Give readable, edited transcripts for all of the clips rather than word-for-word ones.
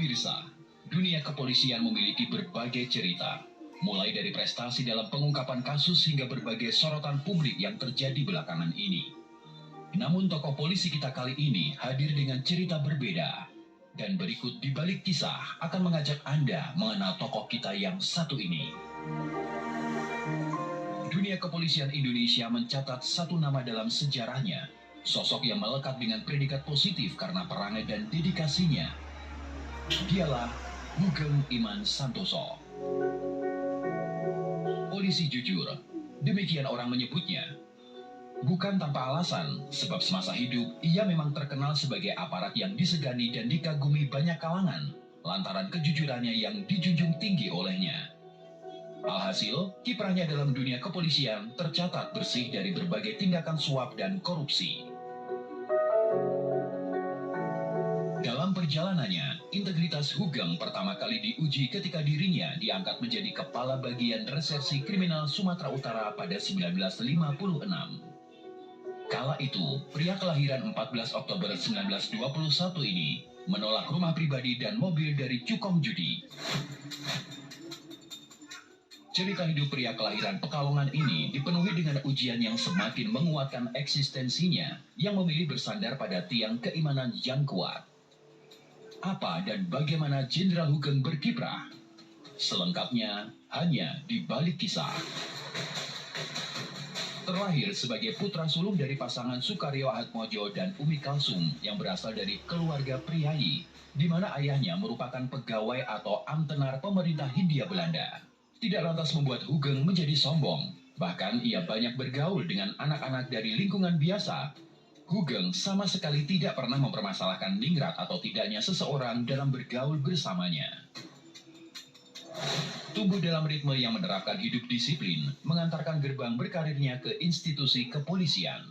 Pemirsa, dunia kepolisian memiliki berbagai cerita, mulai dari prestasi dalam pengungkapan kasus hingga berbagai sorotan publik yang terjadi belakangan ini. Namun tokoh polisi kita kali ini hadir dengan cerita berbeda. Dan berikut di balik kisah akan mengajak Anda mengenal tokoh kita yang satu ini. Dunia kepolisian Indonesia mencatat satu nama dalam sejarahnya, sosok yang melekat dengan predikat positif karena perangai dan dedikasinya. Dialah Hugeng Iman Santoso. Polisi jujur, demikian orang menyebutnya. Bukan tanpa alasan, sebab semasa hidup ia memang terkenal sebagai aparat yang disegani dan dikagumi banyak kalangan, lantaran kejujurannya yang dijunjung tinggi olehnya. Alhasil, kiprahnya dalam dunia kepolisian tercatat bersih dari berbagai tindakan suap dan korupsi. Dalam perjalanannya, integritas Hugeng pertama kali diuji ketika dirinya diangkat menjadi Kepala Bagian Reserse Kriminal Sumatera Utara pada 1956. Kala itu, pria kelahiran 14 Oktober 1921 ini menolak rumah pribadi dan mobil dari Cukong Judi. Cerita hidup pria kelahiran Pekalongan ini dipenuhi dengan ujian yang semakin menguatkan eksistensinya yang memilih bersandar pada tiang keimanan yang kuat. Apa dan bagaimana Jenderal Hugeng berkiprah? Selengkapnya hanya di balik kisah. Terlahir sebagai putra sulung dari pasangan Sukaryo Atmojo dan Umi Kalsum yang berasal dari keluarga priayi, di mana ayahnya merupakan pegawai atau amtenar pemerintah Hindia Belanda. Tidak lantas membuat Hugeng menjadi sombong, bahkan ia banyak bergaul dengan anak-anak dari lingkungan biasa. Hugeng sama sekali tidak pernah mempermasalahkan ningrat atau tidaknya seseorang dalam bergaul bersamanya. Tumbuh dalam ritme yang menerapkan hidup disiplin, mengantarkan gerbang berkarirnya ke institusi kepolisian.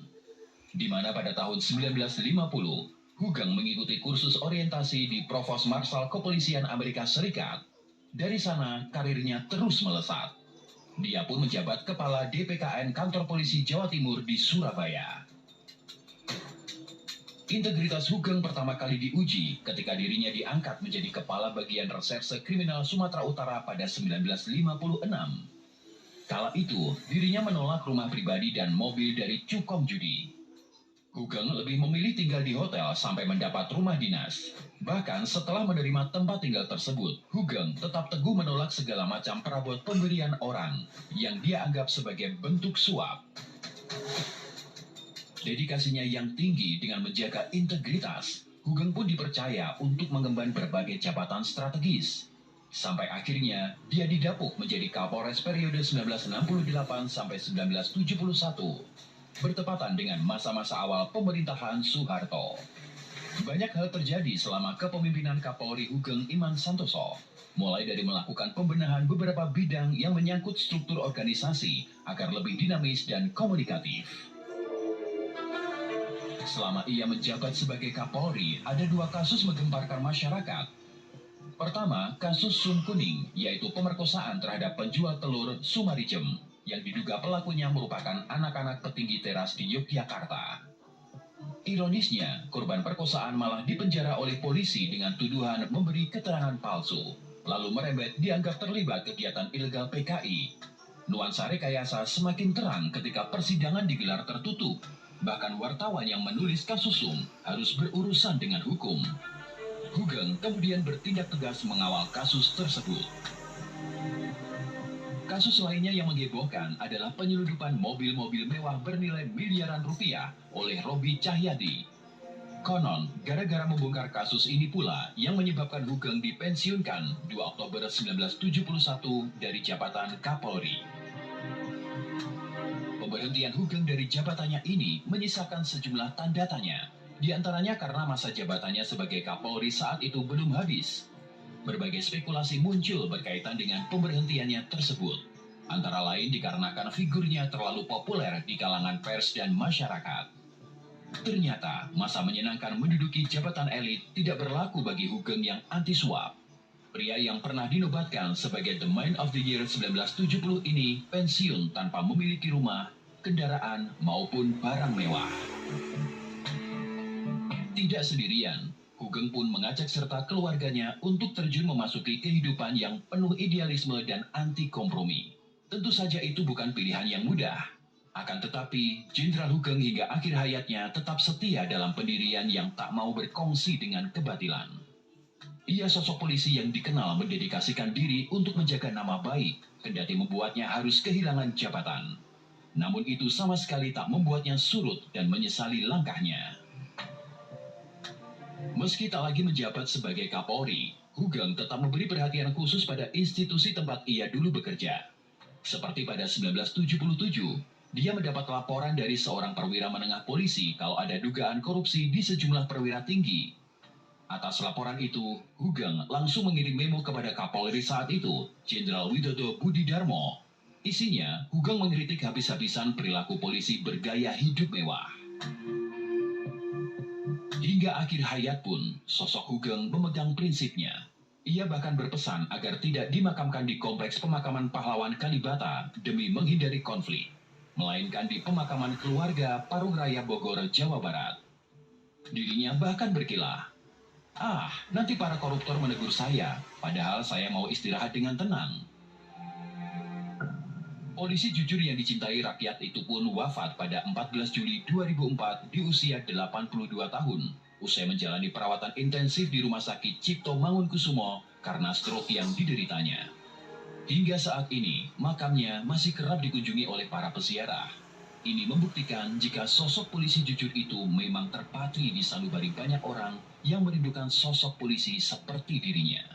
Di mana pada tahun 1950, Hugeng mengikuti kursus orientasi di Provos Marshal Kepolisian Amerika Serikat. Dari sana, karirnya terus melesat. Dia pun menjabat Kepala DPKN Kantor Polisi Jawa Timur di Surabaya. Integritas Hugeng pertama kali diuji ketika dirinya diangkat menjadi Kepala Bagian Reserse Kriminal Sumatera Utara pada 1956. Kala itu, dirinya menolak rumah pribadi dan mobil dari Cukong Judi. Hugeng lebih memilih tinggal di hotel sampai mendapat rumah dinas. Bahkan setelah menerima tempat tinggal tersebut, Hugeng tetap teguh menolak segala macam perabot pemberian orang yang dia anggap sebagai bentuk suap. Dedikasinya yang tinggi dengan menjaga integritas, Hugeng pun dipercaya untuk mengemban berbagai jabatan strategis. Sampai akhirnya, dia didapuk menjadi Kapolres periode 1968 sampai 1971, bertepatan dengan masa-masa awal pemerintahan Soeharto. Banyak hal terjadi selama kepemimpinan Kapolri Hugeng Iman Santoso, mulai dari melakukan pembenahan beberapa bidang yang menyangkut struktur organisasi agar lebih dinamis dan komunikatif. Selama ia menjabat sebagai Kapolri, ada dua kasus menggemparkan masyarakat. Pertama, kasus Sun Kuning, yaitu pemerkosaan terhadap penjual telur Sumarijem, yang diduga pelakunya merupakan anak-anak petinggi teras di Yogyakarta. Ironisnya, korban perkosaan malah dipenjara oleh polisi dengan tuduhan memberi keterangan palsu, lalu merembet dianggap terlibat kegiatan ilegal PKI. Nuansa rekayasa semakin terang ketika persidangan digelar tertutup. Bahkan wartawan yang menulis kasus Sum harus berurusan dengan hukum. Hugeng kemudian bertindak tegas mengawal kasus tersebut. Kasus lainnya yang menghebohkan adalah penyeludupan mobil-mobil mewah bernilai miliaran rupiah oleh Robi Cahyadi. Konon, gara-gara membongkar kasus ini pula yang menyebabkan Hugeng dipensiunkan 2 Oktober 1971 dari jabatan Kapolri. Pemberhentian Hugeng dari jabatannya ini menyisakan sejumlah tanda tanya, di antaranya karena masa jabatannya sebagai Kapolri saat itu belum habis. Berbagai spekulasi muncul berkaitan dengan pemberhentiannya tersebut, antara lain dikarenakan figurnya terlalu populer di kalangan pers dan masyarakat. Ternyata, masa menyenangkan menduduki jabatan elit tidak berlaku bagi Hugeng yang anti suap. Pria yang pernah dinobatkan sebagai The Man of the Year 1970 ini pensiun tanpa memiliki rumah, kendaraan, maupun barang mewah. Tidak sendirian, Hugeng pun mengajak serta keluarganya untuk terjun memasuki kehidupan yang penuh idealisme dan anti kompromi. Tentu saja itu bukan pilihan yang mudah. Akan tetapi, Jenderal Hugeng hingga akhir hayatnya tetap setia dalam pendirian yang tak mau berkongsi dengan kebatilan. Ia sosok polisi yang dikenal mendedikasikan diri untuk menjaga nama baik, kendati membuatnya harus kehilangan jabatan. Namun itu sama sekali tak membuatnya surut dan menyesali langkahnya. Meski tak lagi menjabat sebagai Kapolri, Hugeng tetap memberi perhatian khusus pada institusi tempat ia dulu bekerja. Seperti pada 1977, dia mendapat laporan dari seorang perwira menengah polisi kalau ada dugaan korupsi di sejumlah perwira tinggi. Atas laporan itu, Hugeng langsung mengirim memo kepada Kapolri saat itu, Jenderal Widodo Budidarmo. Isinya, Hugeng mengkritik habis-habisan perilaku polisi bergaya hidup mewah. Hingga akhir hayat pun, sosok Hugeng memegang prinsipnya. Ia bahkan berpesan agar tidak dimakamkan di kompleks pemakaman pahlawan Kalibata demi menghindari konflik, melainkan di pemakaman keluarga Parung Raya Bogor, Jawa Barat. Dirinya bahkan berkilah, nanti para koruptor menegur saya, padahal saya mau istirahat dengan tenang. Polisi jujur yang dicintai rakyat itu pun wafat pada 14 Juli 2004 di usia 82 tahun, usai menjalani perawatan intensif di Rumah Sakit Cipto Mangunkusumo karena stroke yang dideritanya. Hingga saat ini, makamnya masih kerap dikunjungi oleh para peziarah. Ini membuktikan jika sosok polisi jujur itu memang terpatri di sanubari banyak orang yang merindukan sosok polisi seperti dirinya.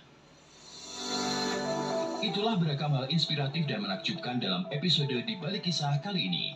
Itulah beragam hal inspiratif dan menakjubkan dalam episode Di Balik Kisah kali ini.